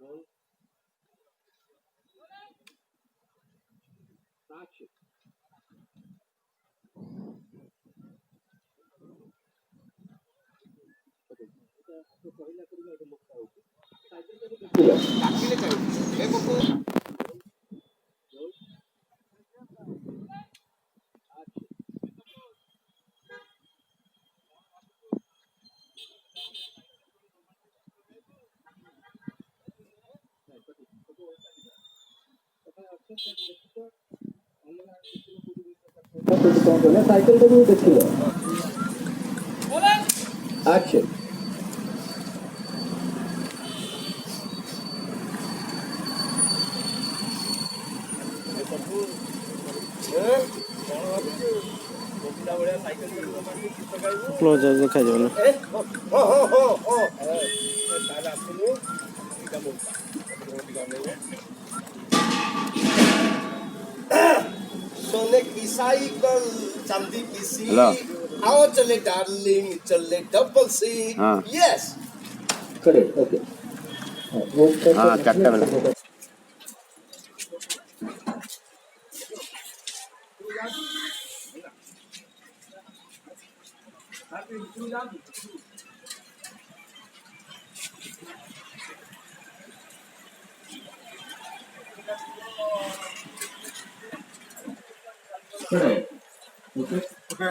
roll. Action. पहिला करूंगा तो मौका होगा साइकिल पे देखिएगा काटने चाहिए एक को साइकिल पे भी देखिएगा एक्शन क्लोज देखा जाओ ना सोने की साइकिल चांदी की सी हेलो आओ चले डार्लिंग चले डबल सी हाँ यस करेक्ट ओके हाँ कट्टा वाला करेक्ट ओके ओके